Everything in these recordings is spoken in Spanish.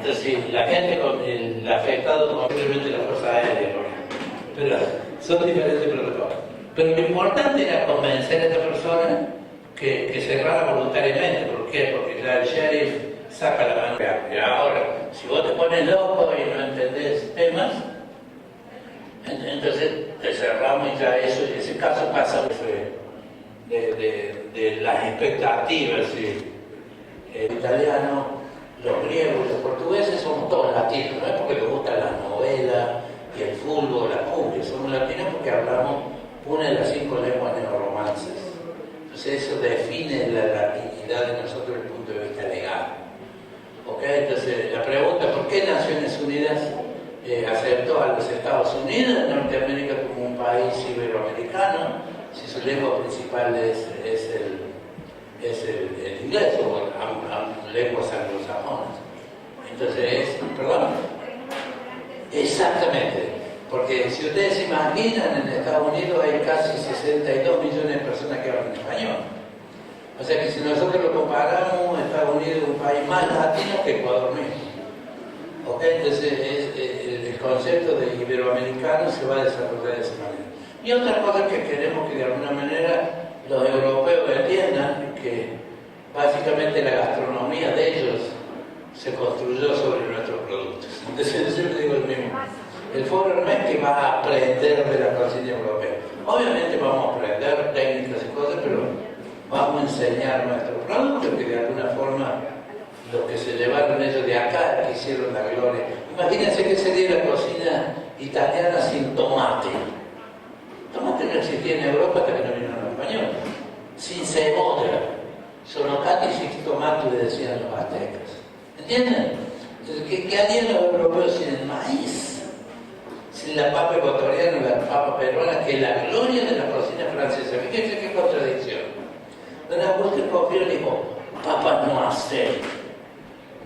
Entonces, si la gente, el afectado con simplemente la Fuerza Aérea, pero son diferentes protocolos. Pero lo importante era convencer a esta persona que cerrara voluntariamente. ¿Por qué? Porque ya el sheriff saca la mano. Y ahora, si vos te pones loco y no entendés temas, entonces te cerramos y ya eso, ese caso pasa de las expectativas. ¿Sí? El italiano, los griegos, los portugueses somos todos latinos, no es porque les gustan las novelas y el fútbol, la cumbia, somos latinos porque hablamos una de las 5 lenguas neorromances. Entonces eso define la latinidad de nosotros desde el punto de vista legal. ¿Okay? Entonces la pregunta, ¿por qué Naciones Unidas aceptó a los Estados Unidos, a Norteamérica, como un país iberoamericano, si su lengua principal es el inglés o lenguas anglosajonas? Entonces, exactamente, porque si ustedes se imaginan, en Estados Unidos hay casi 62 millones de personas que hablan español. O sea que si nosotros lo comparamos, Estados Unidos es un país más latino que Ecuador mismo. ¿Okay? Entonces el concepto de iberoamericano se va a desarrollar de esa manera. Y otra cosa que queremos que de alguna manera los europeos entiendan, que básicamente la gastronomía de ellos se construyó sobre nuestros productos. Entonces yo siempre digo lo mismo. El foro no es que va a aprender de la cocina europea. Obviamente vamos a aprender técnicas y cosas, pero vamos a enseñar nuestros productos que de alguna forma los que se llevaron ellos de acá, que hicieron la gloria. Imagínense que sería la cocina italiana sin tomate. Tomate no existía en Europa hasta que no vinieron los españoles. Sin cebolla. Sonocati sin tomate, le decían los aztecas. ¿Entienden? Entonces, ¿qué harían los europeos sin el maíz? Sin la papa ecuatoriana, la papa peruana, que es la gloria de la cocina francesa. Fíjense qué contradicción. Don Augusto Escoffier dijo, papas noisette,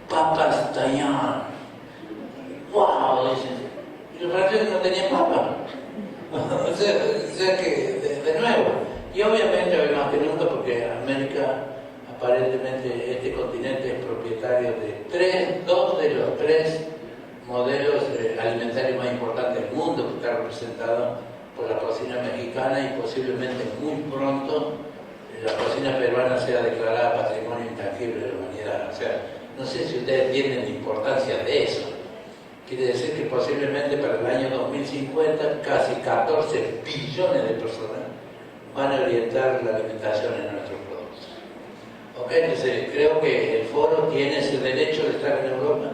papas taillán. ¡Wow! Dicen. Y los franceses no tenían papa. o sea que, de nuevo. Y obviamente, hoy más que nunca, porque América, aparentemente, este continente es propietario de dos de los 3 modelos alimentarios más importantes del mundo, que está representado por la cocina mexicana, y posiblemente muy pronto la cocina peruana sea declarada Patrimonio Intangible de la Humanidad. O sea, no sé si ustedes entienden la importancia de eso. Quiere decir que posiblemente para el año 2050 casi 14 billones de personas van a orientar la alimentación en nuestros productos. ¿Okay? Entonces creo que el foro tiene ese derecho de estar en Europa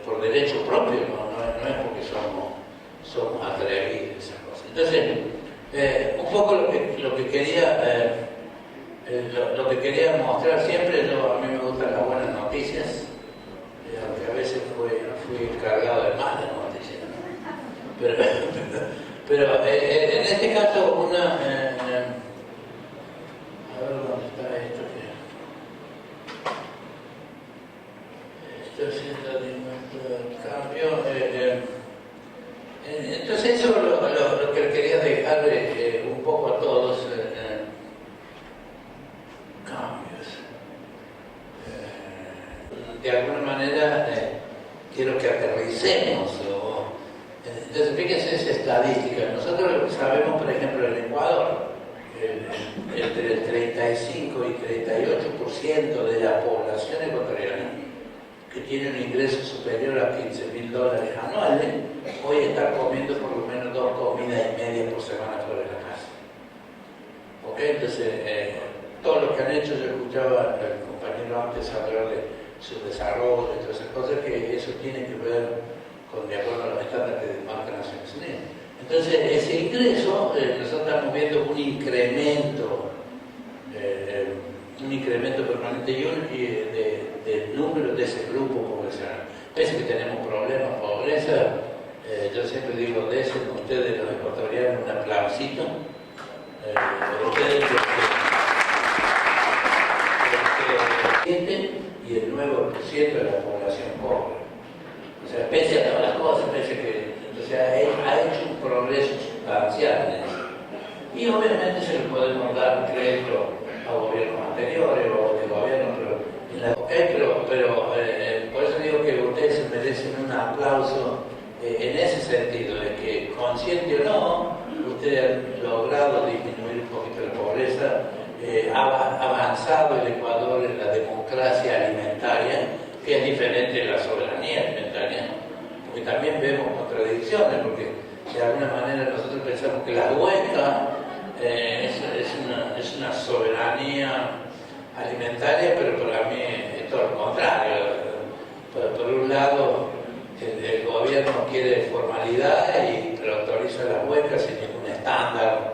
por derecho propio, no es porque somos atrevidos esas cosas. Entonces, un poco lo que quería mostrar siempre, a mí me gustan las buenas noticias, aunque a veces fui cargado de malas noticias, ¿no? pero en este caso a ver dónde está esto que estoy haciendo el cambio. Entonces eso lo que quería dejar un poco a todos. Cambios. De alguna manera quiero que aterricemos. Entonces fíjense esa estadística. Nosotros sabemos, por ejemplo, en Ecuador, entre el 35 y 38% de la población ecuatoriana que tiene un ingreso superior a $15.000 anuales, hoy está comiendo por lo menos 2 comidas y media por semana fuera de la casa. ¿Okay? Entonces, todo lo que han hecho, yo escuchaba al compañero antes hablar de su desarrollo y todas esas cosas, que eso tiene que ver con, de acuerdo a los estándares que marca Naciones Unidas. Entonces, ese ingreso, nosotros estamos viendo un incremento permanente del número de ese grupo poblacional. Pese que tenemos problemas, pobreza, yo siempre digo, de eso, ustedes los ecuatorianos, un aplausito. Ustedes y el 9% de la población pobre. O sea, pese a todas las cosas, pese a que ha hecho un progreso sustancial en eso. Y obviamente se le podemos dar crédito a gobiernos anteriores o de gobiernos, pero por eso digo que sentido, de que consciente o no, usted ha logrado disminuir un poquito la pobreza, ha avanzado el Ecuador en la democracia alimentaria, que es diferente de la soberanía alimentaria, porque también vemos contradicciones, porque de alguna manera nosotros pensamos que la hueca es una soberanía alimentaria, pero para mí es todo lo contrario. Por un lado, el gobierno quiere formalidad pero autoriza las huecas sin ningún estándar.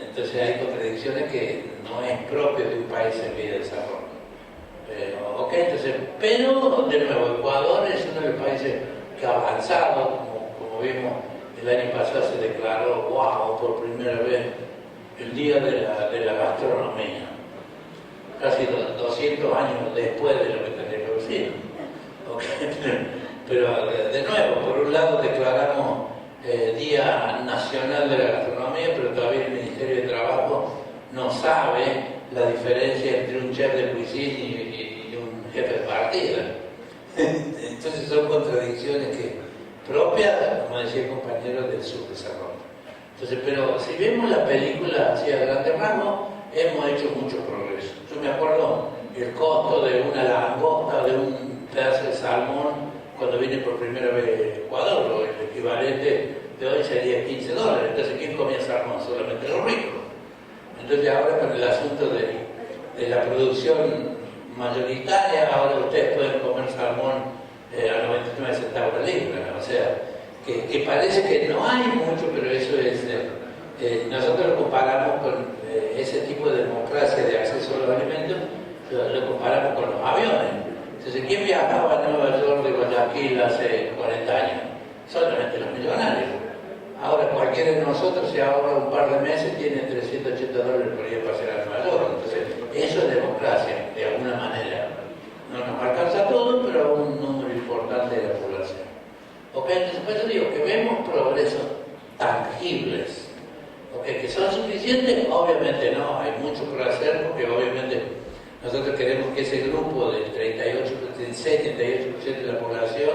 Entonces hay contradicciones que no es propio de un país en vía de desarrollo. Entonces, pero de nuevo, Ecuador es uno de los países que ha avanzado, como vimos el año pasado se declaró, wow, por primera vez el Día de la Gastronomía, casi 200 años después de lo que tendría que decir. Pero de nuevo, por un lado declaramos Día Nacional de la Gastronomía, pero todavía el Ministerio de Trabajo no sabe la diferencia entre un chef de cuisine y un jefe de partida. Entonces son contradicciones propias, como decía el compañero, del subdesarrollo. Entonces, pero si vemos la película así a grandes rasgos, hemos hecho mucho progreso. Yo me acuerdo el costo de una langosta, de un pedazo de salmón, cuando vine por primera vez a Ecuador, el equivalente de hoy sería $15. Entonces, ¿quién comía salmón? Solamente los ricos. Entonces, ahora con el asunto de la producción mayoritaria, ahora ustedes pueden comer salmón a 99 centavos la libra. O sea, que parece que no hay mucho, pero eso es... nosotros lo comparamos con ese tipo de democracia de acceso a los alimentos, lo comparamos con los aviones. Entonces, ¿quién viajaba a Nueva York de Guayaquil hace 40 años? Solamente los millonarios. Ahora cualquiera de nosotros se ahorra un par de meses, tiene $380 por ir a pasear a Nueva York. Entonces, eso es democracia, de alguna manera. No nos alcanza todo, pero un número importante de la población. Entonces, por eso digo que vemos progresos tangibles. Que son suficientes, obviamente no, hay mucho por hacer, porque obviamente nosotros queremos que ese grupo del 36-38% de la población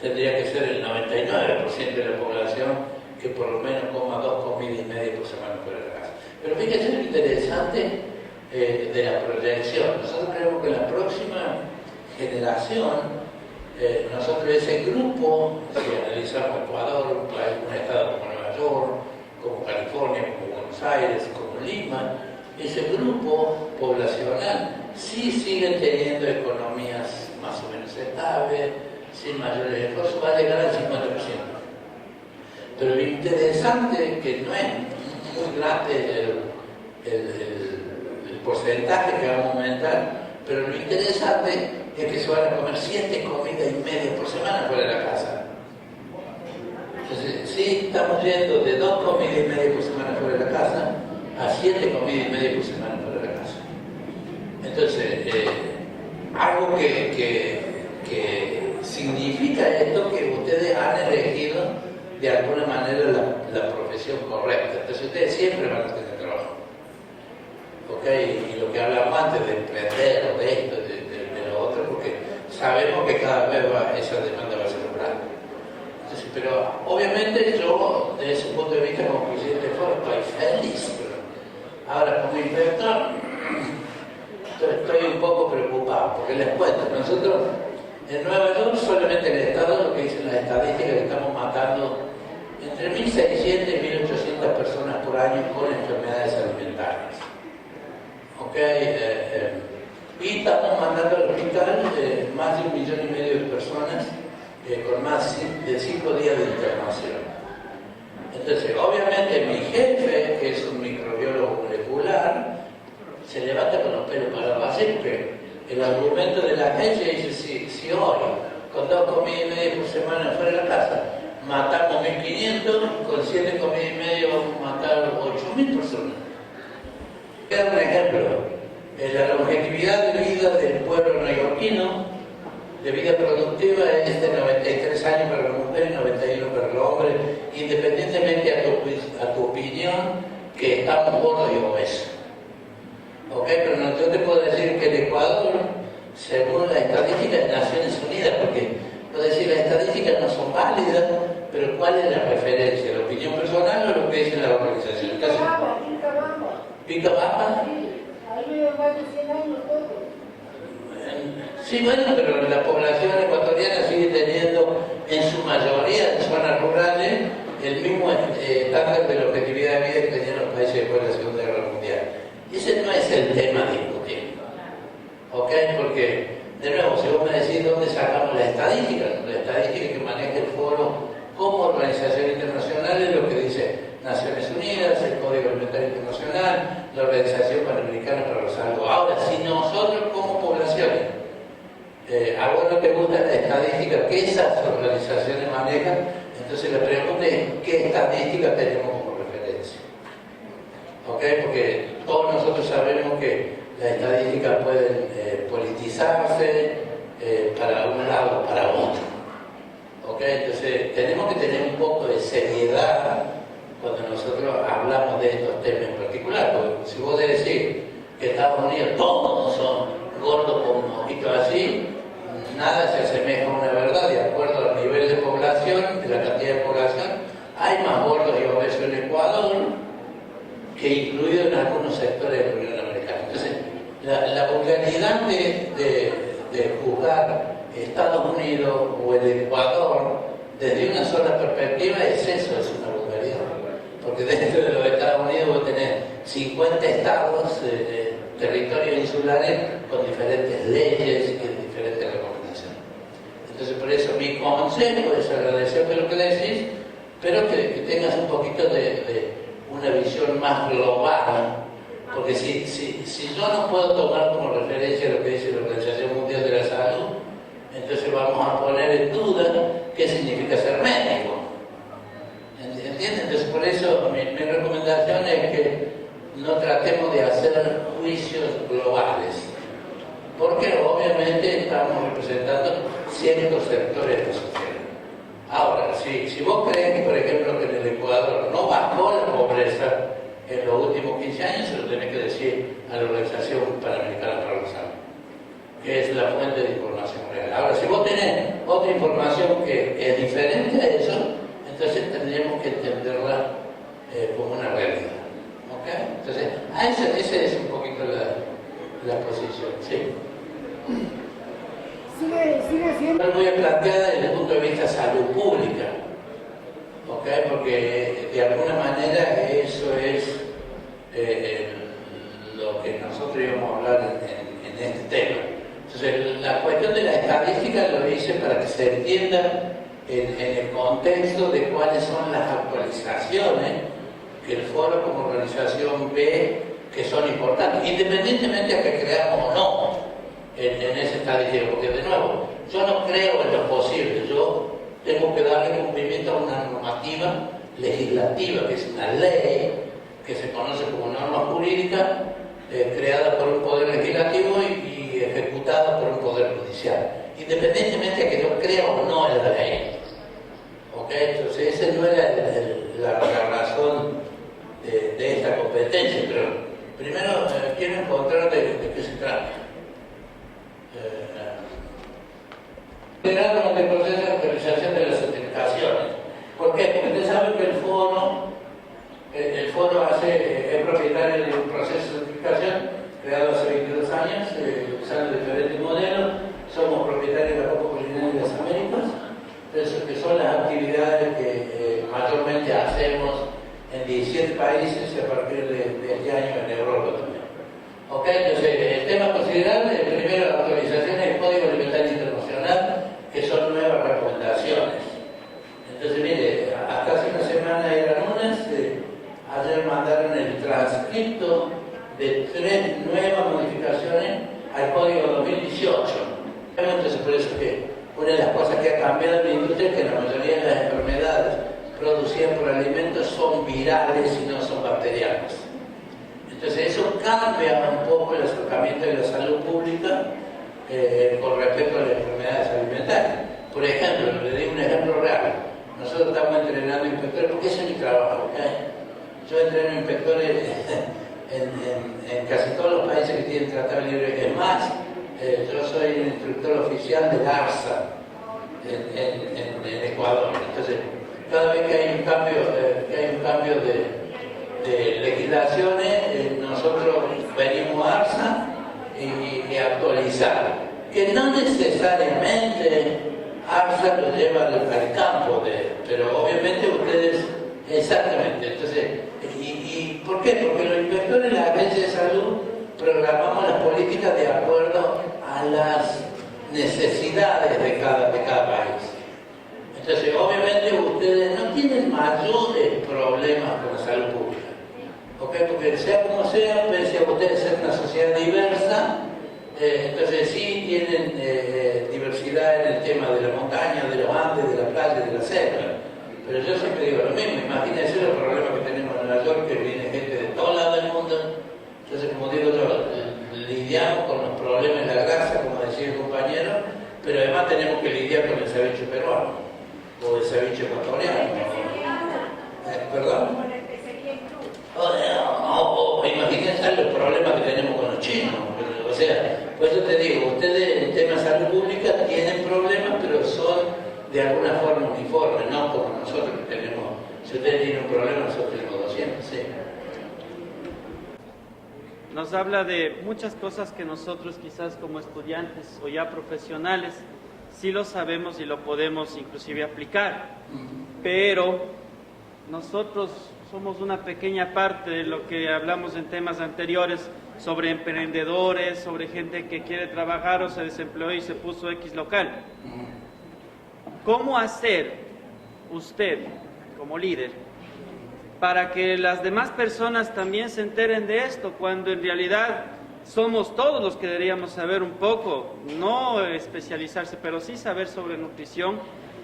tendría que ser el 99% de la población que por lo menos coma 2 comidas y media por semana fuera de la casa. Pero fíjense lo interesante de la proyección. Nosotros creemos que en la próxima generación, nosotros ese grupo, si analizamos Ecuador, un estado como Nueva York, como California, como Buenos Aires, como Lima, ese grupo poblacional sí siguen teniendo economías más o menos estables, sin mayores esfuerzos, va a llegar al 50%. Pero lo interesante, que no es muy grande el porcentaje que va a aumentar, pero lo interesante es que se van a comer 7 comidas y media por semana fuera de la casa. Entonces, sí estamos yendo de 2 comidas y media por semana fuera de la casa a 7 comidas y media por semana fuera de la casa. Entonces, algo que significa esto, que ustedes han elegido de alguna manera la profesión correcta. Entonces, ustedes siempre van a tener trabajo. Y lo que hablamos antes de emprender o de esto, de lo otro, porque sabemos que cada vez esa demanda va a ser grande. Entonces, pero obviamente yo, desde ese punto de vista, como presidente de Foro, estoy feliz. Ahora, como inspector, estoy un poco preocupado, porque les cuento, nosotros en Nueva York, solamente en el estado, lo que dicen las estadísticas, que estamos matando entre 1.600 y 1.800 personas por año con enfermedades alimentarias. Y estamos mandando al hospital más de 1,5 millones de personas con más de 5 días de internación. Entonces, obviamente, mi jefe, que es un microbiólogo molecular, se levanta con los pelos parados así, porque el argumento de la agencia dice: si hoy, con 2 comidas y media por semana fuera de la casa, matamos 1.500, con 7 comidas y media vamos a matar 8.000 personas. Voy a dar un ejemplo. La longevidad de vida del pueblo neoyorquino, de vida productiva, es de 93 años para la mujer y 91 para el hombre, independientemente a tu opinión que estamos gordos y obesos. Pero no, yo te puedo decir que el Ecuador, según las estadísticas de Naciones Unidas, porque puedo decir las estadísticas no son válidas, pero ¿cuál es la referencia? ¿La opinión personal o lo que dice la organización? ¿Pica Bamba? Ahí viven más de 100 años todos. Sí, bueno, pero la población ecuatoriana sigue teniendo en su mayoría en zonas rurales el mismo estándar de la objetividad de vida que tenían los países después de la Segunda Guerra Mundial. Ese no es el tema a discutir, ¿ok? Porque, de nuevo, si vos me decís dónde sacamos la estadística que maneja el foro como organización internacional es lo que dice Naciones Unidas, el Código Alimentario Internacional, la Organización Panamericana para la Salud. Ahora, si nosotros como poblaciones, a vos no te gusta la estadística que esas organizaciones manejan, entonces la pregunta es ¿qué estadística tenemos como referencia? ¿Ok? Porque todos nosotros sabemos que las estadísticas pueden politizarse para un lado o para otro. ¿Ok? Entonces tenemos que tener un poco de seriedad cuando nosotros hablamos de estos temas en particular, porque si vos decís que Estados Unidos todos son gordos con un ojito así, nada se asemeja a una verdad. De acuerdo al nivel de población, de la cantidad de población, hay más gordos y obesos en Ecuador que incluido en algunos sectores de la Unión Americana. Entonces, la vulgaridad de juzgar Estados Unidos o el Ecuador desde una sola perspectiva es eso, es una vulgaridad. Porque dentro de los Estados Unidos vos tenés 50 estados, territorios insulares con diferentes leyes y diferentes recomendaciones. Entonces, por eso mi consejo es agradecerte lo que decís, pero que tengas un poquito de una visión más global, porque si yo no puedo tomar como referencia lo que dice la Organización Mundial de la Salud, entonces vamos a poner en duda qué significa ser médico. ¿Entienden? Entonces, por eso mi recomendación es que no tratemos de hacer juicios globales, porque obviamente estamos representando ciertos sectores de la sociedad. Ahora, si vos crees que, por ejemplo, que en el Ecuador no bajó la pobreza en los últimos 15 años, se lo tenés que decir a la Organización Panamericana para la Salud, que es la fuente de información real. Ahora, si vos tenés otra información que es diferente a eso, entonces tendríamos que entenderla como una realidad. ¿Ok? Entonces, esa es un poquito la posición. ¿Sí? Sigue siendo. Muy planteada desde el punto de vista de salud pública, ¿ok? Porque de alguna manera eso es lo que nosotros íbamos a hablar en este tema. Entonces, la cuestión de la estadística lo hice para que se entienda en el contexto de cuáles son las actualizaciones que el foro como organización ve que son importantes, independientemente de que creamos o no en esa estadística, porque de nuevo, yo no creo en lo posible, yo tengo que darle cumplimiento a una normativa legislativa, que es una ley que se conoce como norma jurídica, creada por un poder legislativo y ejecutada por un poder judicial, independientemente de que yo crea o no en la ley. ¿Ok? Entonces esa no era la razón de esta competencia, pero primero quiero encontrar de qué se trata. Con el proceso de actualización de las certificaciones. ¿Por qué? Porque ustedes saben que el foro es propietario de un proceso de certificación creado hace 22 años, usando diferentes modelos. Somos propietarios de la Copa Culinaria de las Américas, entonces, que son las actividades que mayormente hacemos en 17 países y a partir de este año en Europa también. ¿Ok? Entonces, el tema considerable, primero, la actualización del Código Alimentario Internacional, que son nuevas recomendaciones. Entonces, mire, hasta hace una semana eran unas, ayer mandaron el transcripto de 3 nuevas modificaciones al Código 2018. Entonces, por eso que una de las cosas que ha cambiado en la industria es que la mayoría de las enfermedades producidas por alimentos son virales y no son bacterianas. Entonces eso cambia un poco el acercamiento de la salud pública con respecto a las enfermedades alimentarias. Por ejemplo, le digo un ejemplo real. Nosotros estamos entrenando inspectores, porque ese es mi trabajo, ¿ok? Yo entreno inspectores en casi todos los países que tienen tratado libre. Es más, yo soy el instructor oficial del ARSA en Ecuador. Entonces, cada vez que hay un cambio de legislaciones, nosotros venimos a ARSA y actualizar, que no necesariamente ARSA lo lleva al campo, pero obviamente ustedes, exactamente. Entonces, ¿y por qué? Porque los inspectores de la Agencia de Salud programamos las políticas de acuerdo a las necesidades de cada país. Entonces, obviamente ustedes no tienen mayores problemas con la salud pública, ¿okay? Porque sea como sea, pese a ustedes ser una sociedad diversa, entonces sí tienen diversidad en el tema de la montaña, de los Andes, de la playa, de la selva. Pero yo siempre digo lo mismo, imagínense los problemas que tenemos en Nueva York, que viene gente de todos lados del mundo. Entonces, como digo yo, lidiamos con los problemas de la grasa, como decía el compañero, pero además tenemos que lidiar con el ceviche peruano o el ceviche ecuatoriano. ¿Perdón? Imagínense los problemas que tenemos con los chinos. O sea, pues yo te digo, ustedes en temas de salud pública tienen problemas, pero son de alguna forma uniformes, no como nosotros que tenemos. Si ustedes tienen un problema, nosotros tenemos 200, sí. Nos habla de muchas cosas que nosotros quizás como estudiantes o ya profesionales sí lo sabemos y lo podemos inclusive aplicar, pero nosotros somos una pequeña parte de lo que hablamos en temas anteriores sobre emprendedores, sobre gente que quiere trabajar o se desempleó y se puso X local. ¿Cómo hacer usted como líder para que las demás personas también se enteren de esto, cuando en realidad somos todos los que deberíamos saber un poco, no especializarse, pero sí saber sobre nutrición,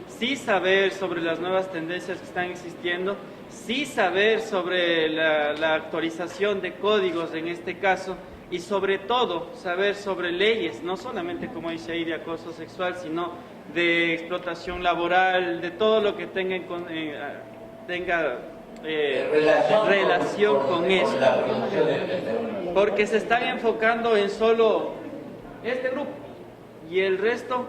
sí saber sobre las nuevas tendencias que están existiendo, sí saber sobre la actualización de códigos en este caso, y sobre todo saber sobre leyes, no solamente como dice ahí de acoso sexual, sino de explotación laboral, de todo lo que tenga relación con eso, porque se están enfocando en solo este grupo y el resto.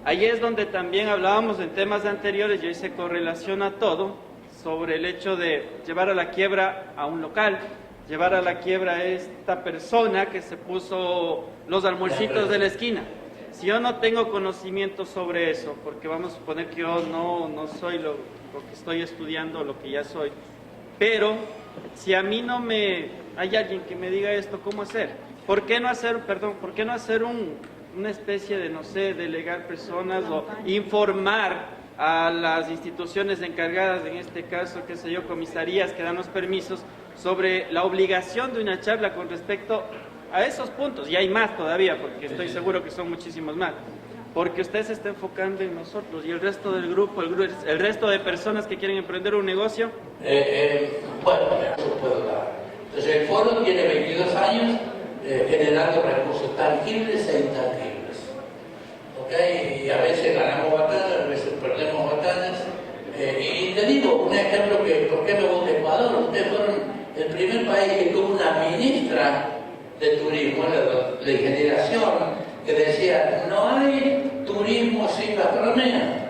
Ahí es donde también hablábamos en temas anteriores y ahí se correlaciona todo sobre el hecho de llevar a la quiebra a un local, llevar a la quiebra a esta persona que se puso los almuercitos de la esquina. Si yo no tengo conocimiento sobre eso, porque vamos a suponer que yo no soy lo que estoy estudiando, lo que ya soy, pero si a mí hay alguien que me diga esto, ¿cómo hacer? ¿Por qué no hacer una especie de, no sé, delegar personas o informar a las instituciones encargadas, en este caso, qué sé yo, comisarías que dan los permisos, sobre la obligación de una charla con respecto a esos puntos? Y hay más todavía, porque estoy seguro que son muchísimos más. Porque usted se está enfocando en nosotros y el resto del grupo, el resto de personas que quieren emprender un negocio. Bueno, eso puedo dar. Entonces, el foro tiene 22 años generando recursos tangibles e intangibles. ¿Okay? Y a veces ganamos batallas, a veces perdemos batallas. Y le digo un ejemplo que, ¿por qué me voy de Ecuador? Ustedes fueron el primer país que tuvo una ministra de turismo, de generación, que decía, no hay turismo sin gastronomía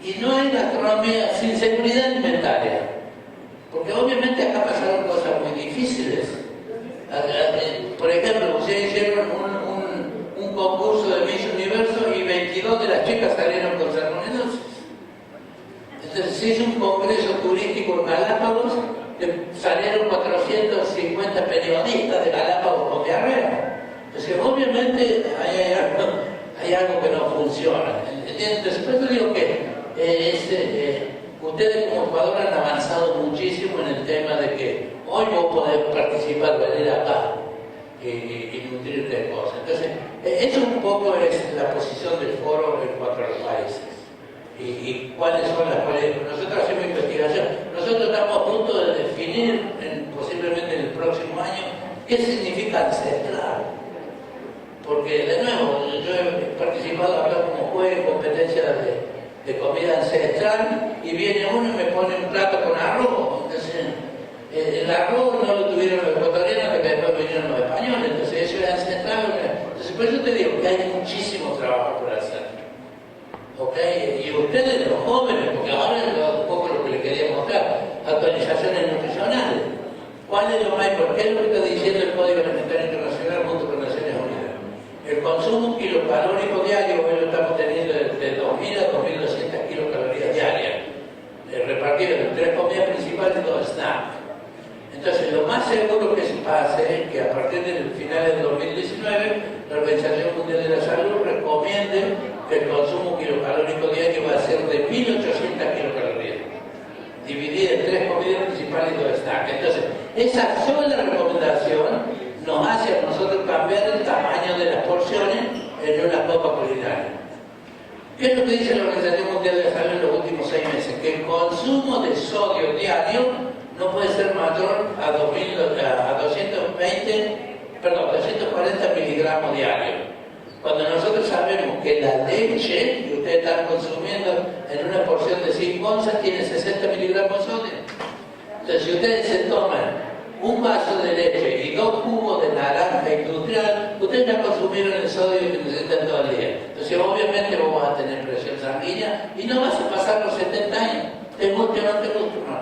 y no hay gastronomía sin seguridad alimentaria, porque obviamente acá pasaron cosas muy difíciles. Por ejemplo, ustedes hicieron un concurso de Miss Universo y 22 de las chicas salieron con salmonelosis. Entonces se hizo un congreso turístico en Galápagos, salieron 450 periodistas de Galápagos con diarrea. Entonces, obviamente hay algo que no funciona. Entonces, por eso digo que ustedes como Ecuador han avanzado muchísimo en el tema de que hoy vos podés participar, venir acá y nutrirte cosas. Entonces, eso un poco es la posición del foro en cuanto a los países. Y cuáles son las cuales nosotros hacemos investigación. Nosotros estamos a punto de definir, posiblemente en el próximo año, qué significa ancestral. Porque, de nuevo, yo he participado acá como juez en competencias de comida ancestral y viene uno y me pone un plato con arroz. Entonces, el arroz no lo tuvieron los ecuatorianos, que después vinieron los españoles. Entonces, eso es ancestral. Entonces, por eso te digo que hay muchísimo trabajo por hacer. ¿ok? Y ustedes, los jóvenes, porque ahora es un poco lo que les quería mostrar, actualizaciones nutricionales. ¿Cuál es lo más importante? ¿Qué es lo que está diciendo el Código Alimentario Internacional junto con Naciones Unidas? El consumo kilocalórico diario, hoy lo estamos teniendo de 2.000 a 2.200 kilocalorías diarias, repartido en 3 comidas principales y 2 snacks. Entonces, lo más seguro que se pase es que a partir del final del 2019, la Organización Mundial de la Salud recomiende que el consumo kilocalórico diario va a ser de 1.800 kilocalorías, dividida en 3 comidas principales y 2 snacks. Entonces, esa sola recomendación nos hace a nosotros cambiar el tamaño de las porciones en una copa culinaria. ¿Qué es lo que dice la Organización Mundial de la Salud en los últimos 6 meses? Que el consumo de sodio diario no puede ser mayor a 240 miligramos diarios. Cuando nosotros sabemos que la leche que ustedes están consumiendo en una porción de 5 onzas tiene 60 miligramos de sodio. Entonces, si ustedes se toman un vaso de leche y 2 jugos de naranja industrial, ustedes ya consumieron el sodio que necesitan todo el día. Entonces, obviamente vamos a tener presión sanguínea y no vas a pasar los 70 años. ¿Te guste o no te guste? No.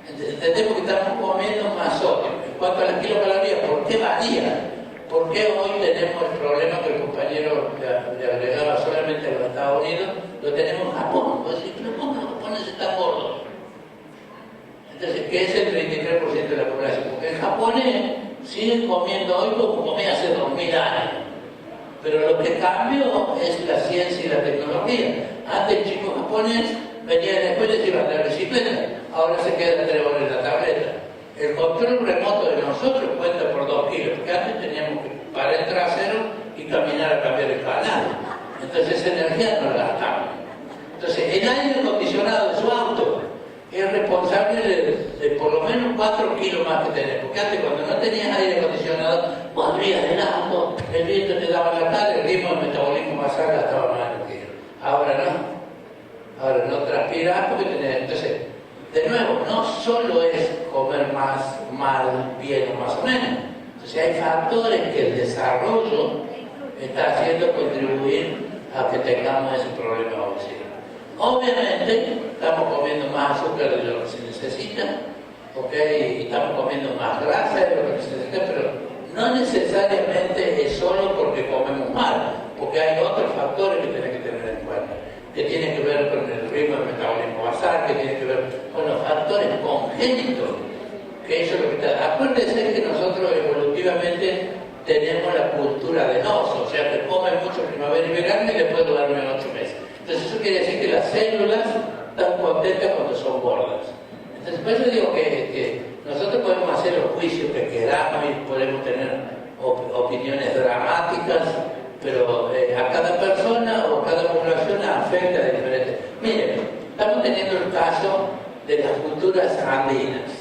Entendemos que estamos comiendo más sodio. En cuanto a las kilocalorías, ¿por qué varía? ¿Por qué hoy tenemos el problema que el compañero le agregaba solamente a los Estados Unidos? Lo tenemos en Japón. Pues decir, pero ¿cómo los japoneses están gordos? Entonces, ¿qué es el 33% de la población? Porque el japonés sigue comiendo hoy como comía hace 2000 años. Pero lo que cambió es la ciencia y la tecnología. Antes el chico japonés venía de la escuela y se iba a la bicicleta. Ahora se queda 3 horas en la tableta. El control remoto de nosotros cuenta por 2 kilos, porque antes teníamos que parar el trasero y caminar a cambiar el canal. Entonces esa energía no la gastamos. Entonces el aire acondicionado de su auto es responsable de por lo menos 4 kilos más que tenés. Porque antes cuando no tenías aire acondicionado, vos abrías el auto, el viento te daba la cara, el ritmo de metabolismo basal gastaba más energía. Ahora no. Ahora no transpiras porque tenés. Entonces, de nuevo, no solo es comer más, mal, bien o más o menos. Entonces hay factores que el desarrollo está haciendo contribuir a que tengamos ese problema de obesidad. Obviamente, estamos comiendo más azúcar de lo que se necesita, ¿ok? Y estamos comiendo más grasa de lo que se necesita, pero no necesariamente es solo porque comemos mal, porque hay otros factores que tenés que tener en cuenta, que tienen que ver con el ritmo del metabolismo basal, que tienen que ver con los factores congénitos, que eso es lo que está. Acuérdense que nosotros evolutivamente tenemos la cultura del oso, o sea, que comen mucho primavera y verano y después duermen 8 meses. Entonces eso quiere decir que las células están contentas cuando son gordas. Entonces por eso digo que nosotros podemos hacer los juicios que queramos y podemos tener opiniones dramáticas, pero a cada persona o a cada población afecta de diferente. Miren, estamos teniendo el caso de las culturas andinas.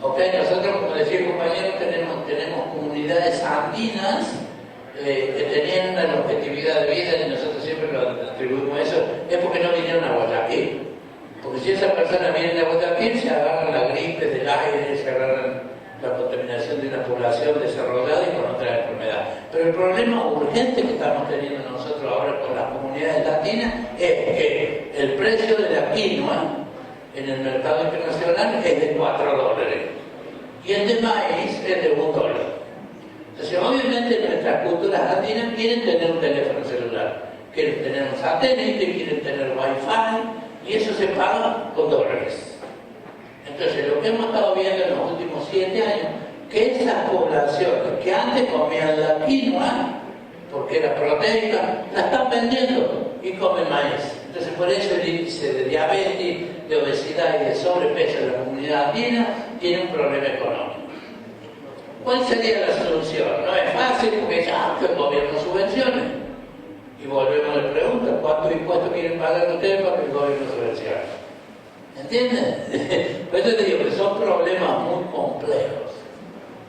¿Ok? Nosotros, como decía el compañero, tenemos comunidades andinas que tenían una longevidad de vida y nosotros siempre lo atribuimos a eso, es porque no vinieron a Guayaquil. Porque si esa persona viene a Guayaquil, se agarran la gripe del aire, se agarran la contaminación de una población desarrollada y con otra enfermedad. Pero el problema urgente que estamos teniendo nosotros ahora con las comunidades latinas es que el precio de la quinoa en el mercado internacional es de $4 y el de maíz es de $1. Entonces, obviamente, nuestras culturas andinas quieren tener un teléfono celular, quieren tener un satélite, quieren tener Wi-Fi, y eso se paga con dólares. Entonces, lo que hemos estado viendo en los últimos 7 años, que esas poblaciones que antes comían la quinoa, porque era proteica, la están vendiendo y comen maíz. Entonces, por eso el índice de diabetes, de obesidad y de sobrepeso en la comunidad andina tiene un problema económico. ¿Cuál sería la solución? No es fácil porque ya que el gobierno subvencione. Y volvemos a la pregunta, ¿cuántos impuestos quieren pagar ustedes para que el gobierno subvencione? ¿Entienden? Por eso te digo que son problemas muy complejos,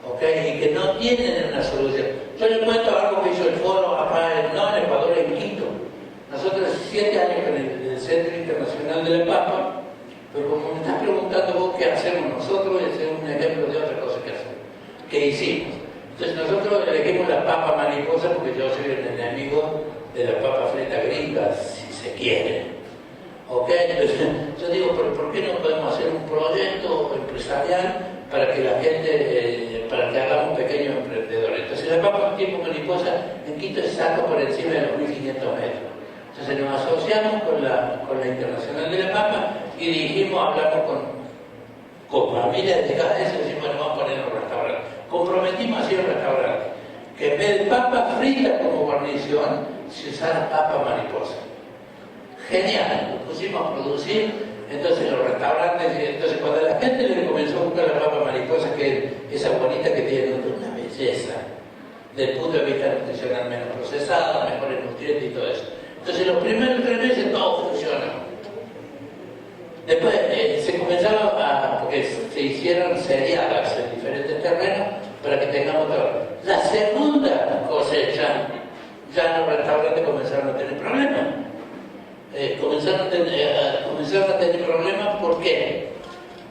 ¿ok? Y que no tienen una solución. Yo les cuento algo que hizo el foro acá en Ecuador, en Quito. Nosotros hace 7 años con el Centro Internacional de la Papa, pero como me estás preguntando vos qué hacemos nosotros, voy a hacer un ejemplo de otra cosa que hacemos. ¿Qué hicimos? Entonces nosotros elegimos la papa mariposa porque yo soy el enemigo de las papas fritas gringas, si se quiere. ¿Ok? Entonces, yo digo, ¿por qué no podemos hacer un proyecto empresarial para que la gente, para que hagamos pequeños emprendedores? Entonces, la papa tipo mariposa en Quito saca por encima de los 1500 metros. Entonces, nos asociamos con la Internacional de la Papa y dijimos, hablamos con familias dedicadas a eso, y decimos, bueno, vamos a poner un restaurante. Comprometimos a hacer un restaurante que en vez de papa frita como guarnición, se usara papa mariposa. Genial, lo pusimos a producir, entonces los restaurantes, entonces cuando la gente le comenzó a buscar la papa mariposa, que es esa bonita que tiene una belleza, desde el punto de vista nutricional, menos procesada, mejores nutrientes y todo eso. Entonces los primeros 3 meses todo funcionó. Después se comenzaba porque se hicieron seriadas en diferentes terrenos para que tengamos todo. La segunda cosecha, ya los restaurantes comenzaron a tener problemas. Comenzaron a tener problemas, ¿por qué?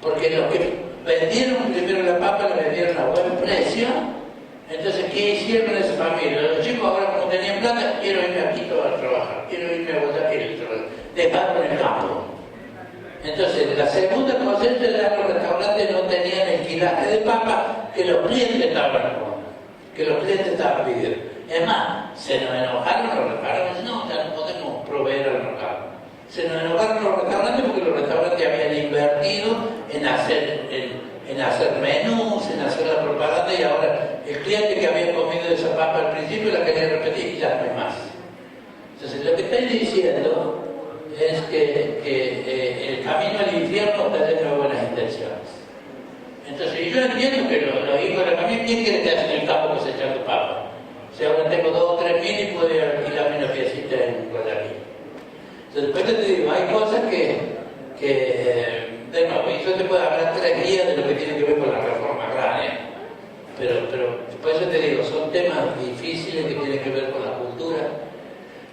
Porque los que vendieron primero la papa la vendieron a buen precio. Entonces, ¿qué hicieron esa familia? Los chicos ahora, como tenían plata, quiero irme a Quito a trabajar, quiero irme a Guayaquil a trabajar, dejaron el campo. Entonces, la segunda cosecha ya los restaurantes no tenían el quilaje de papa que los clientes estaban pidiendo. Es más, se nos enojaron los restaurantes, no, ya no podemos proveer al mercado. Se nos enojaron los restaurantes porque los restaurantes habían invertido en hacer menús, en hacer la propaganda, y ahora el cliente que había comido esa papa al principio la quería repetir y ya no hay más. Entonces, lo que estoy diciendo es que el camino al infierno está lleno de buenas intenciones. Entonces, yo entiendo que los hijos de la familia, ¿quién quiere quedarse en el campo cosechando papa? O sea, ahora tengo 2 o 3 mil y puedo alquilarme una piecita en Guayaquil. Entonces, después te digo, hay cosas de nuevo, y yo te puedo hablar 3 días de lo que tiene que ver con la reforma agraria. Pero después yo te digo, son temas difíciles que tienen que ver con la cultura.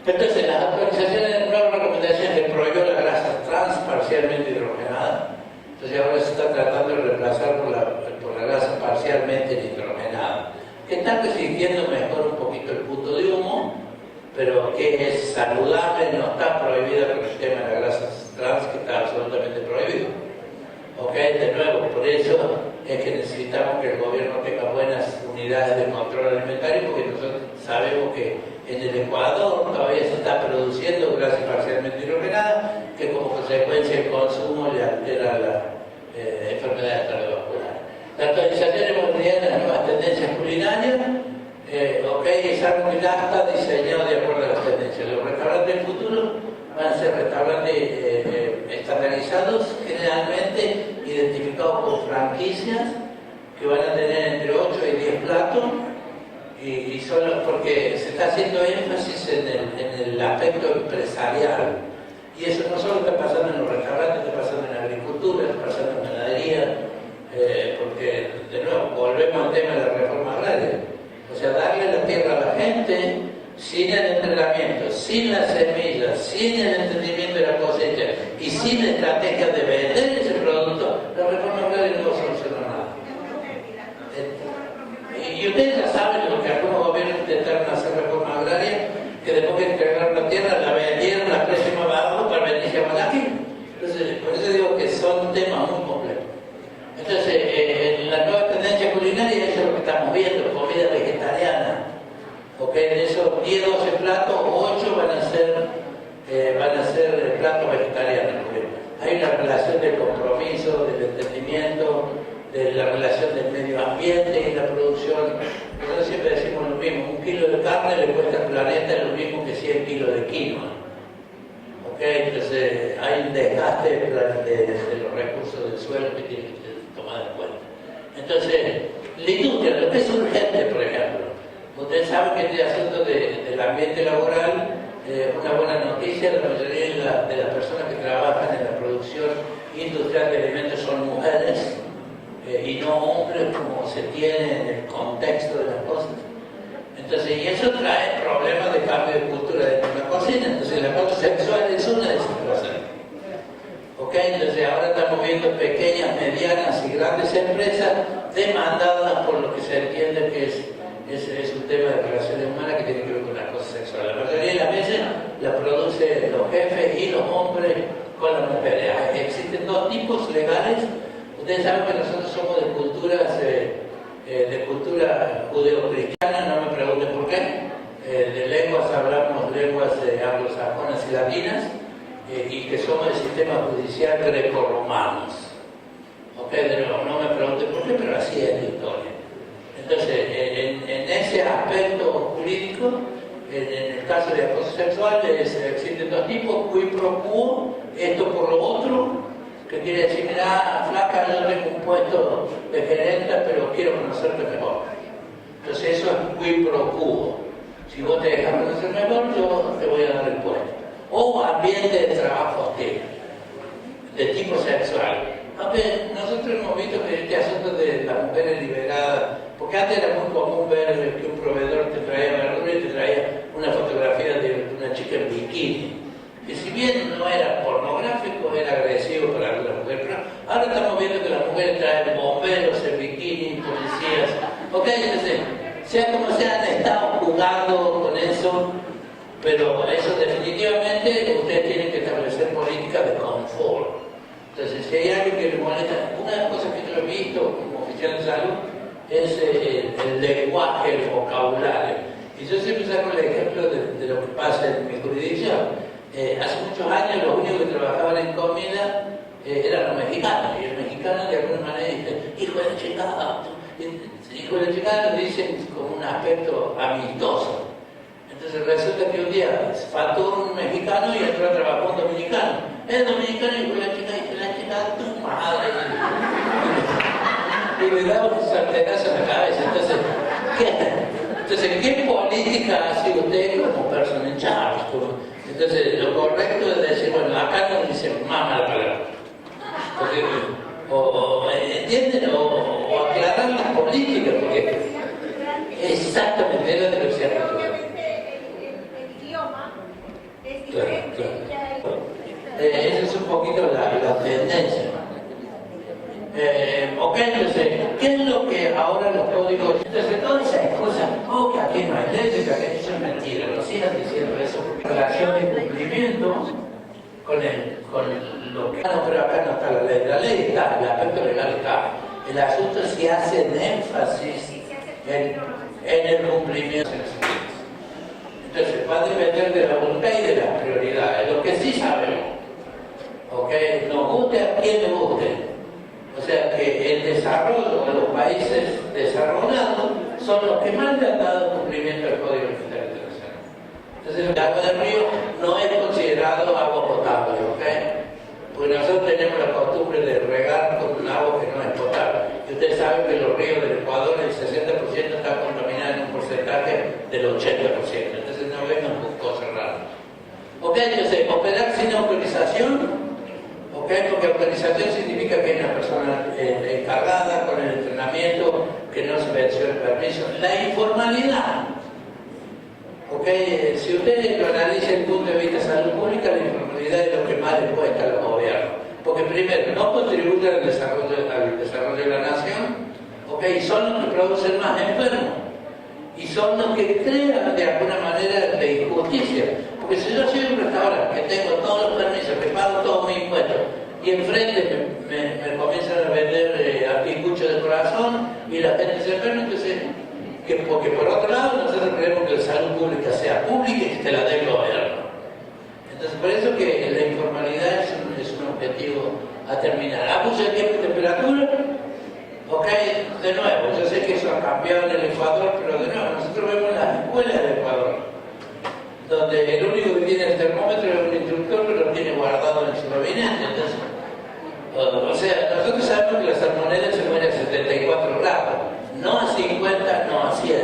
Entonces, las actualizaciones de nuevas recomendaciones que prohibió la grasa trans parcialmente hidrogenada. Entonces, ahora se está tratando de reemplazar por la grasa parcialmente hidrogenada, que está resistiendo mejor un poquito el punto de humo, pero que es saludable, no está prohibida por el tema de la grasa trans, que está absolutamente prohibido. ¿Ok? De nuevo, por eso es que necesitamos que el gobierno tenga buenas unidades de control alimentario, porque nosotros sabemos que en el Ecuador todavía se está produciendo grasa parcialmente hidrogenada, que como consecuencia el consumo le altera la enfermedades cardiovasculares. La actualización mundial de las nuevas tendencias culinarias, es algo que ya está diseñado de acuerdo a las tendencias. Los restaurantes del futuro van a ser restaurantes estandarizados, generalmente identificados por franquicias, que van a tener entre 8 y 10 platos, y solo porque se está haciendo énfasis en el aspecto empresarial. Y eso no solo está pasando en los restaurantes, está pasando en la agricultura, está pasando en ganadería, porque, de nuevo, volvemos al tema de la reforma agraria. O sea, darle la tierra a la gente sin el entrenamiento, sin las semillas, sin el entendimiento de la cosecha y sin estrategias de vender ese producto, la reforma agraria no soluciona nada. Y ustedes ya saben lo que algunos gobiernos intentaron hacer reforma agraria, que después que entregaron la tierra, la vendieron a precio más bajo para venirse a Guayaquil. Entonces, por eso digo que son temas muy complejos. Entonces, en la nueva tendencia culinaria, eso es lo que estamos viendo, comida vegetariana. ¿Ok? De esos 10, 12 platos, 8 van a ser platos vegetarianos. Hay una relación del compromiso, del entendimiento, de la relación del medio ambiente y la producción. Nosotros siempre decimos lo mismo, 1 kilo de carne le cuesta al planeta lo mismo que 100 kilos de quinoa. ¿Ok? Entonces hay un desgaste de los recursos del suelo que tiene que ser tomado en cuenta. Entonces, la industria, lo que es urgente, por ejemplo, ustedes saben que este asunto del ambiente laboral, una buena noticia, la mayoría de las personas que trabajan en la producción industrial de alimentos son mujeres, y no hombres como se tiene en el contexto de las cosas. Entonces, y eso trae problemas de cambio de cultura dentro de la cocina. Entonces, la cosa sexual es una de esas cosas. ¿Ok? Entonces, ahora estamos viendo pequeñas, medianas y grandes empresas demandadas por lo que se entiende que es un tema de relaciones humanas que tiene que ver con las cosas sexuales. La mayoría de las veces y los hombres con las mujeres. Existen dos tipos legales. Ustedes saben que nosotros somos de cultura judeocristiana, no me pregunten por qué. De lenguas hablamos lenguas anglosajonas y latinas, y que somos del sistema judicial greco-romanos. Okay, de nuevo, no me pregunten por qué, pero así es la historia. Entonces, en ese aspecto jurídico, en el caso de acoso sexual, existen dos tipos: qui pro quo, esto por lo otro, que quiere decir, mira, flaca, yo tengo un puesto de gerenta, pero quiero conocerte mejor. Entonces, eso es qui pro quo. Si vos te dejas conocer mejor, yo te voy a dar el puesto. O ambiente de trabajo hostil, de tipo sexual. Aunque nosotros hemos visto que este asunto de las mujeres liberadas, porque antes era muy común ver que un proveedor te traía verdura y te traía una fotografía de una chica en bikini, que si bien no era pornográfico, era agresivo para la mujer. Pero ahora estamos viendo que las mujeres traen bomberos en bikini, policías. Ok, entonces, sea como sea, han estado jugando con eso, pero eso definitivamente ustedes tienen que establecer políticas de confort. Entonces, si hay alguien que le molesta, una de las cosas que yo he visto como oficial de salud es el lenguaje, el vocabulario. Y yo siempre saco el ejemplo de lo que pasa en mi jurisdicción. Hace muchos años los únicos que trabajaban en comida eran los mexicanos, y el mexicano de alguna manera dice, hijo de chingada, hijo de chingada, lo dicen con un aspecto amistoso. Entonces resulta que un día faltó un mexicano y entró a trabajar un dominicano. El dominicano y la chica, tu madre. Y le daba un sartenazo en la cabeza. Entonces, ¿qué política hace usted como persona en charge? Entonces, lo correcto es decir, bueno, acá no dice más la palabra. ¿Entienden? O aclarar las políticas, porque exactamente era de lo que se ha. Esa es un poquito la tendencia. Ok, entonces, ¿qué es lo que ahora los códigos? Entonces, todas esas cosas, que aquí no hay leyes, que aquí eso es mentira, no sigan diciendo eso. Relación de cumplimiento con lo que. No, pero acá no está la ley. La ley está, el aspecto legal está. El asunto es si hacen énfasis en el cumplimiento. Entonces, va a depender de la voluntad y de las prioridades. Lo que sí sabemos, nos guste a quien le guste. O sea que el desarrollo de los países desarrollados son los que más le han dado cumplimiento al Código Fiscal Internacional. Entonces, el agua del río no es considerado agua potable, porque nosotros tenemos la costumbre de regar con un agua que no es potable. Y ustedes saben que los ríos del Ecuador, el 60% están contaminados en un porcentaje del 80%. Entonces no vengan con cosas raras. Entonces, operar sin autorización, porque autorización significa que hay una persona encargada con el entrenamiento, que no se venció el permiso. La informalidad. Si ustedes lo analizan desde el punto de vista de salud pública, la informalidad es lo que más les cuesta a los gobiernos. Porque primero, no contribuyen al desarrollo de la nación, y son los que producen más enfermos. Y son los que crean de alguna manera la injusticia. Porque si yo soy un restaurante que tengo todos los permisos, que pago todos mis impuestos, y enfrente me comienzan a vender anticuchos de corazón y la gente se enferma, entonces, porque por otro lado nosotros queremos que la salud pública sea pública y que te la dé el gobierno. Entonces, por eso que la informalidad es un objetivo a terminar. Abuso de tiempo y temperatura. De nuevo, yo sé que eso ha cambiado en el Ecuador, pero de nuevo, nosotros vemos las escuelas del Ecuador, donde el único que tiene el termómetro es un instructor, pero lo tiene guardado en su gabinete. Entonces, nosotros sabemos que la salmonela se muere a 74 grados, no a 50, no a 100.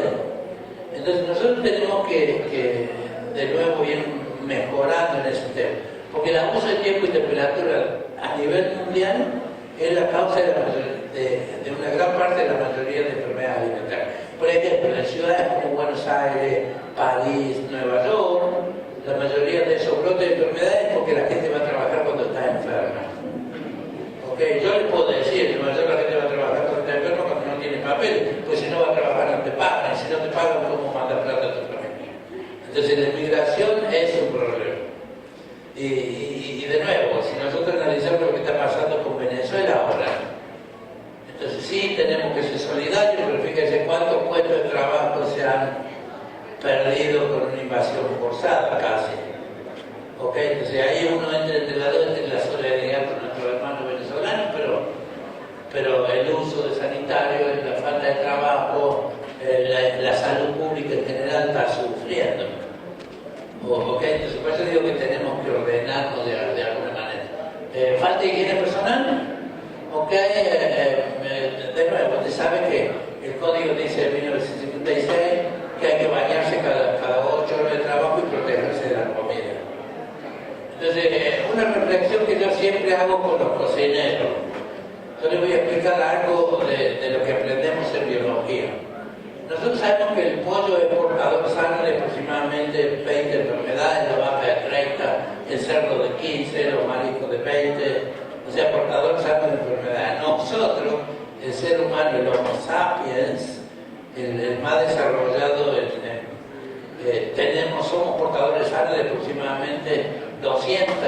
Entonces, nosotros tenemos que de nuevo ir mejorando en ese tema, porque el abuso de tiempo y temperatura a nivel mundial es la causa de una gran parte de la mayoría de enfermedades alimentarias. Por ejemplo, en ciudades como Buenos Aires, París, Nueva York, la mayoría de esos brotes de enfermedades es porque la gente va a trabajar cuando está enferma. Yo les puedo decir, la mayoría de la gente va a trabajar cuando está enferma cuando no tiene papel, pues si no va a trabajar no te pagan, y si no te pagan, ¿cómo manda plata a tu familia? Entonces la inmigración es un problema. Y han perdido con una invasión forzada casi. Okay, entonces ahí uno entra entre la solidaridad con nuestros hermanos venezolanos, pero el uso de sanitarios, la falta de trabajo, la salud pública en general está sufriendo. Okay, entonces por eso digo que tenemos que ordenarnos de alguna manera. ¿Falta de higiene personal? Okay, de nuevo, usted sabe que el código dice en 1956 que hay que bañarse cada 8 horas de trabajo y protegerse de la comida. Entonces, una reflexión que yo siempre hago con los cocineros. Yo les voy a explicar algo de lo que aprendemos en biología. Nosotros sabemos que el pollo es portador sano de aproximadamente 20 enfermedades, la vaca de 30, el cerdo de 15, los mariscos de 20, o sea, portador sano de enfermedades. Nosotros, el ser humano, el Homo sapiens, el más desarrollado, somos portadores sanos de aproximadamente 200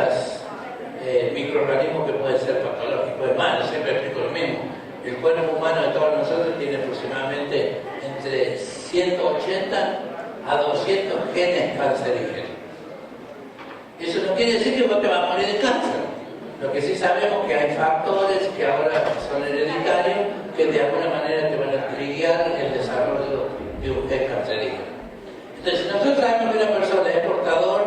microorganismos que pueden ser patológicos. Es más, siempre explico lo mismo. El cuerpo humano de todos nosotros tiene aproximadamente entre 180 a 200 genes cancerígenos. Eso no quiere decir que vos te vas a morir de cáncer. Lo que sí sabemos que hay factores que ahora son hereditarios que de alguna manera te van a triggear el desarrollo de un gen cancerígeno. Entonces, si nosotros sabemos que una persona es portador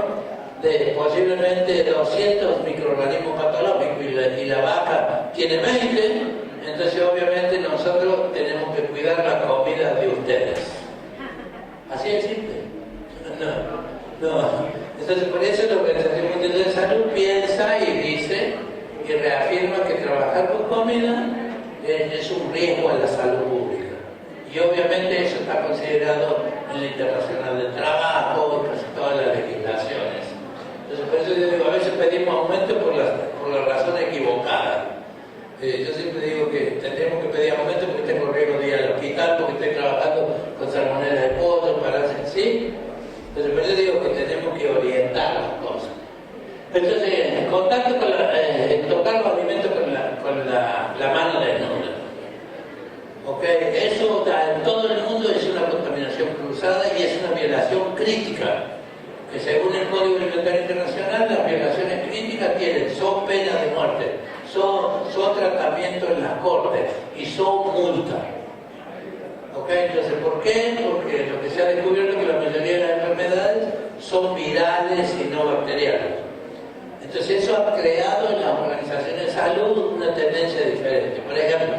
de posiblemente 200 microorganismos patológicos y la vaca tiene 20, entonces obviamente nosotros tenemos que cuidar la comida de ustedes. Así es simple. No. Entonces por eso la Organización Mundial de la Salud piensa y dice y reafirma que trabajar con comida es un riesgo a la salud pública. Y obviamente eso está considerado en la Internacional del Trabajo, en casi todas las legislaciones. Entonces por eso yo digo, a veces pedimos aumento por la razón equivocada. Yo siempre digo que tendremos que pedir aumento porque tengo riesgo de ir al hospital, porque estoy trabajando con salmonela de pollo, ¿sí? Entonces por eso digo que tenemos que orientar las cosas. Entonces, en contacto con tocar los alimentos con la mano desnuda. Okay. Eso en todo el mundo es una contaminación cruzada y es una violación crítica. Que según el Código Alimentario Internacional, las violaciones críticas son penas de muerte, son tratamiento en las cortes y son multa. Okay. Entonces, ¿por qué? Porque lo que se ha descubierto es que la mayoría de las enfermedades son virales y no bacterianas. Entonces eso ha creado en las organizaciones de salud una tendencia diferente. Por ejemplo,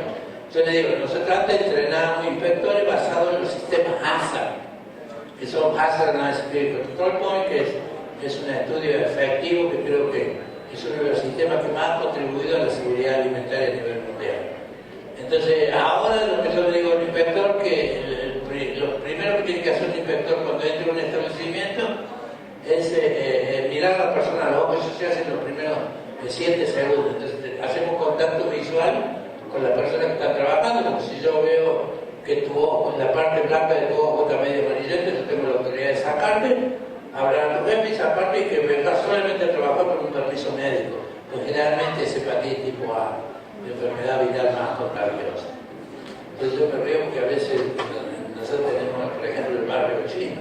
yo le digo, nosotros antes entrenábamos inspectores basados en los sistemas HACCP, que son Hazard Clinical Control Point, que es un estudio efectivo que creo que es uno de los sistemas que más ha contribuido a la seguridad alimentaria a nivel mundial. Entonces, ahora lo que yo le digo al inspector, que lo primero que tiene que hacer un inspector cuando entra a un establecimiento es mirar a la persona a los ojos. Eso se hace en los primeros 7 segundos. Entonces, hacemos contacto visual con la persona que está trabajando, como si yo veo que tu ojo, la parte blanca de tu ojo está medio amarillenta, yo tengo la autoridad de sacarte, hablar a los jefes, aparte y que vengas solamente a trabajar con un permiso médico, pues generalmente es hepatitis tipo A, la enfermedad viral más contagiosa. Entonces yo me río porque a veces nosotros tenemos, por ejemplo, el barrio chino.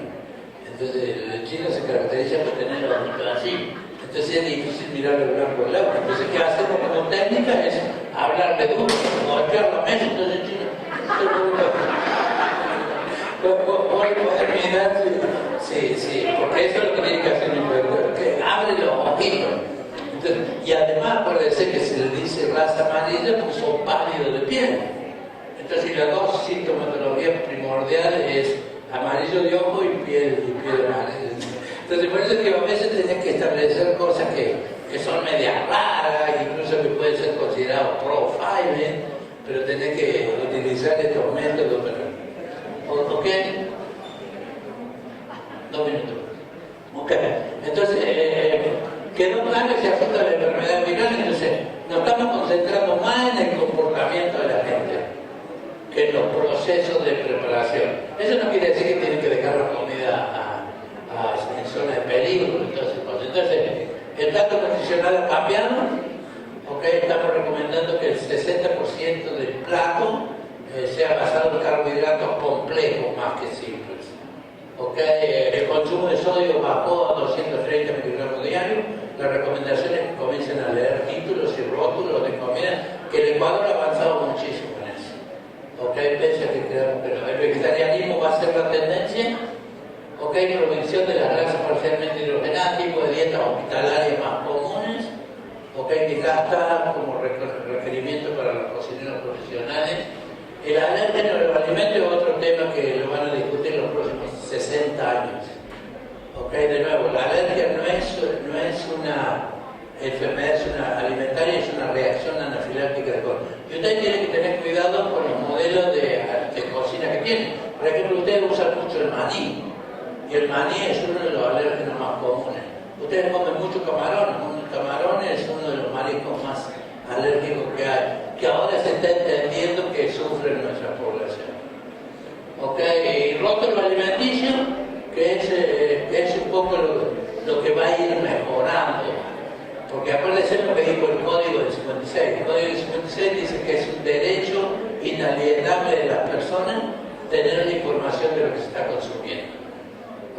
Entonces el chino se caracteriza por tener los ojitos así. Entonces es difícil mirar el blanco del agua. Entonces, ¿qué hacemos como técnica? Es hablarle duro, golpear la mesa. Entonces el chino puede mirar, sí, porque eso es lo que tiene que hacer un inspector, que abre los ojitos. Entonces, y además parece que se le dice raza amarilla porque son pálidos de piel. Entonces, las dos sintomatologías primordiales es amarillo de ojo y piel amarilla. Entonces, por eso digo, a veces tenés que establecer cosas que son medias raras, incluso que pueden ser considerados profiling, pero tenés que utilizar estos métodos. ¿Ok? 2 minutos. Ok. Entonces, quedó claro ese asunto de la enfermedad viral. Entonces, nos estamos concentrando más en el comportamiento de la gente que en los procesos de preparación. Eso no quiere decir que tienen que dejar la comida en zona de peligro. Entonces, el dato nutricional ha cambiado. Okay, estamos recomendando que el 60% del plato sea basado en carbohidratos complejos más que simples. El consumo de sodio bajó a 230 miligramos diarios. La recomendación es que comiencen a leer títulos y rótulos de comida, que el Ecuador ha avanzado muchísimo en eso. Pese a que creemos que el vegetarianismo va a ser la tendencia. Provisión de las grasas parcialmente hidrogenadas, tipo de dietas hospitalarias más comunes. Que ya está como requerimiento para los cocineros profesionales. El alérgeno de los alimentos es otro tema que lo van a discutir en los próximos 60 años. De nuevo, la alergia no es una enfermedad alimentaria, es una reacción anafiláctica de cosas. Y ustedes tienen que tener cuidado con los modelos de cocina que tienen. Por ejemplo, ustedes usan mucho el maní, y el maní es uno de los alérgenos más comunes. Ustedes comen mucho camarón, el camarón es uno de los mariscos más alérgicos que hay, que ahora se está entendiendo que sufre nuestra población. Y rótulo alimenticio, que es un poco lo que va a ir mejorando. Porque acuérdense lo que dijo el Código del 56. El Código del 56 dice que es un derecho inalienable de las personas tener la información de lo que se está consumiendo.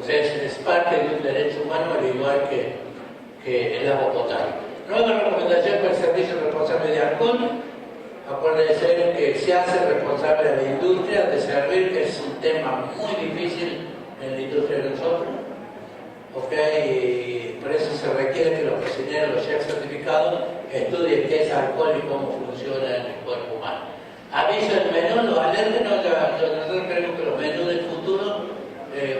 Es parte de un derecho humano, al igual que el agua potable. Nueva recomendación para el servicio responsable de alcohol. Acuérdense que se hace responsable a la industria de servir, que es un tema muy difícil en la industria de nosotros. Y por eso se requiere que los cocineros, los chefs certificados, estudien qué es alcohol y cómo funciona en el cuerpo humano. Aviso del menú, los alérgenos, nosotros creemos que los menús del futuro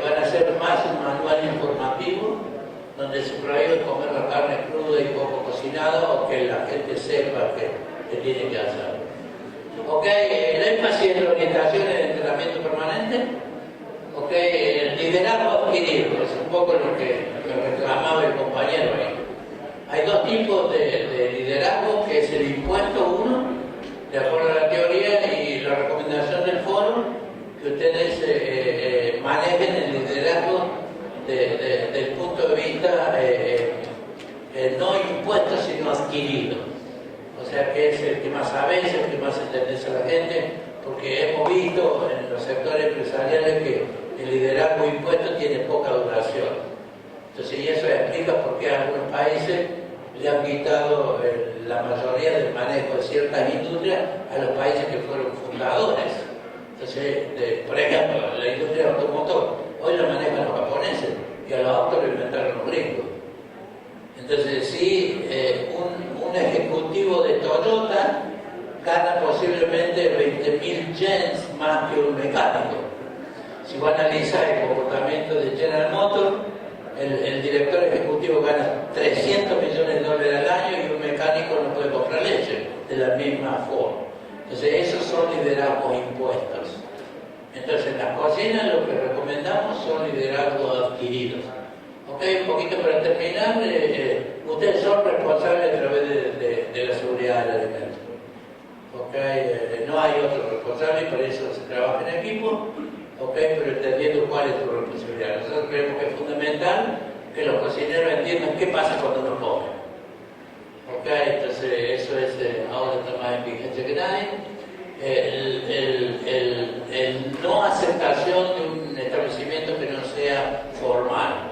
van a ser más un manual informativo, donde se prohíbe comer la carne cruda y poco cocinada, o que la gente sepa que tiene que hacer. El énfasis en la orientación y el entrenamiento permanente. El liderazgo adquirido, es un poco lo que reclamaba el compañero ahí. Hay dos tipos de liderazgo, que es el impuesto uno, de acuerdo a la teoría y la recomendación del foro, que ustedes manejen el liderazgo desde el punto de vista no impuesto, sino adquirido. Que es el que más sabe, es el que más entendece a la gente, porque hemos visto en los sectores empresariales que el liderazgo impuesto tiene poca duración. Entonces, y eso explica por qué a algunos países le han quitado la mayoría del manejo de ciertas industrias a los países que fueron fundadores. Entonces, por ejemplo, la industria del automotor, hoy la manejan los japoneses y a los autos lo inventaron los gringos. Entonces, si un ejecutivo de Toyota gana posiblemente 20.000 yens más que un mecánico. Si vos analizas el comportamiento de General Motors, el director ejecutivo gana $300 millones al año y un mecánico no puede comprar leche de la misma forma. Entonces, esos son liderazgos impuestos. Entonces, en las cocinas lo que recomendamos son liderazgos adquiridos. Un poquito para terminar, ustedes son responsables a través de la seguridad del alimento. No hay otro responsable y para eso se trabaja en equipo, pero entendiendo cuál es tu responsabilidad. Nosotros creemos que es fundamental que los cocineros entiendan qué pasa cuando uno come. Entonces eso es ahora está más en vigencia que nadie. El no aceptación de un establecimiento que no sea formal.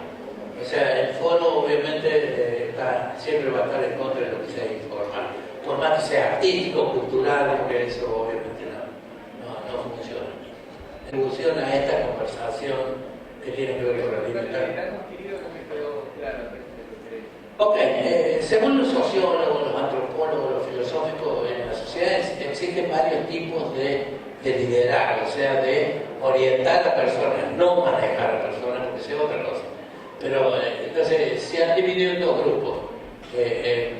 El foro obviamente siempre va a estar en contra de lo que sea informal. Por más que sea artístico, cultural, porque eso obviamente no funciona. En función a esta conversación que tiene que ver con la libertad. Según los sociólogos, los antropólogos, los filosóficos, en las sociedades existen varios tipos de liderazgo, de orientar a personas, no manejar a personas, porque sea otra cosa. Pero entonces se han dividido en dos grupos.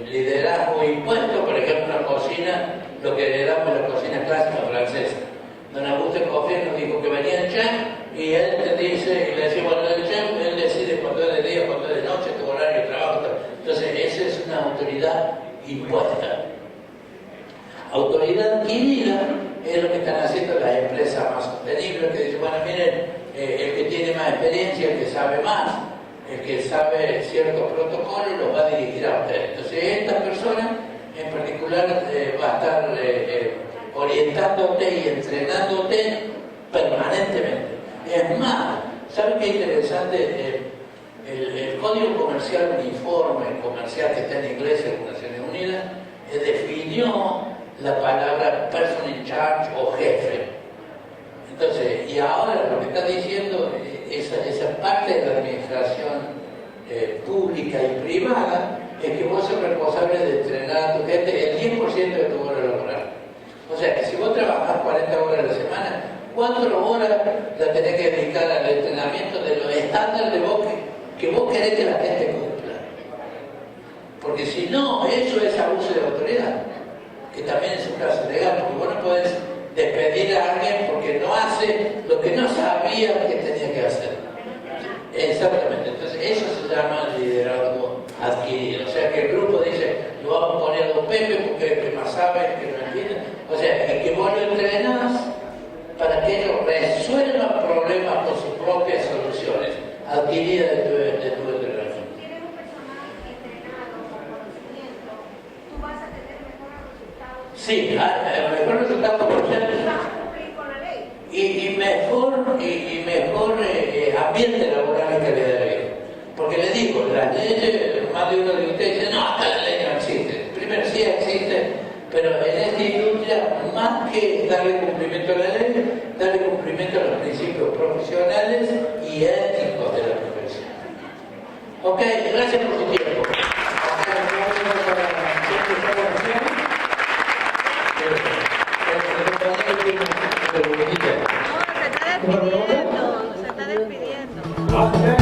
Liderazgo impuesto, por ejemplo, en la cocina, lo que heredamos en la cocina clásica francesa. Don Auguste Escoffier nos dijo que venía el chef y él te dice, y le decía, bueno, el chef, él decide cuándo es de día, cuándo es de noche, tu horario de trabajo. Entonces, esa es una autoridad impuesta. Autoridad adquirida es lo que están haciendo las empresas más sostenibles, que dicen, bueno, miren, el que tiene más experiencia, el que sabe más, el que sabe ciertos protocolos, los va a dirigir a usted. Entonces, esta persona en particular va a estar orientándote y entrenándote permanentemente. Es más, ¿Saben qué interesante? El Código Comercial Uniforme, comercial que está en inglés en las Naciones Unidas, definió la palabra person in charge o jefe. Entonces, y ahora lo que está diciendo, esa parte de la administración pública y privada, es que vos sos responsable de entrenar a tu gente el 10% de tu hora laboral. O sea, que si vos trabajás 40 horas a la semana, 4 horas la tenés que dedicar al entrenamiento de los estándares de vos que vos querés que la gente cumpla. Porque si no, eso es abuso de autoridad, que también es un caso legal, porque vos no podés despedir a alguien porque no hace lo que no sabía que tenía que hacer. Exactamente, entonces eso se llama liderazgo adquirido. O sea, que el grupo dice, lo vamos a poner a don Pepe porque es el que más sabe, el que no entiende. O sea, que vos lo entrenás para que ellos resuelvan problemas con sus propias soluciones adquiridas de tu entrenamiento. Si tienes un personal entrenado con conocimiento, tú vas a tener mejores resultados. Sí, mejor resultado comercial. Y vas a cumplir con la ley. Y mejor ambiente laboral y calidad de vida. Porque les digo, las leyes, más de uno de ustedes dice, no, acá la ley no existe. Primero sí existe, pero en esta industria, más que darle cumplimiento a la ley, darle cumplimiento a los principios profesionales y éticos de la profesión. Ok, gracias por su tiempo. No, se está despidiendo.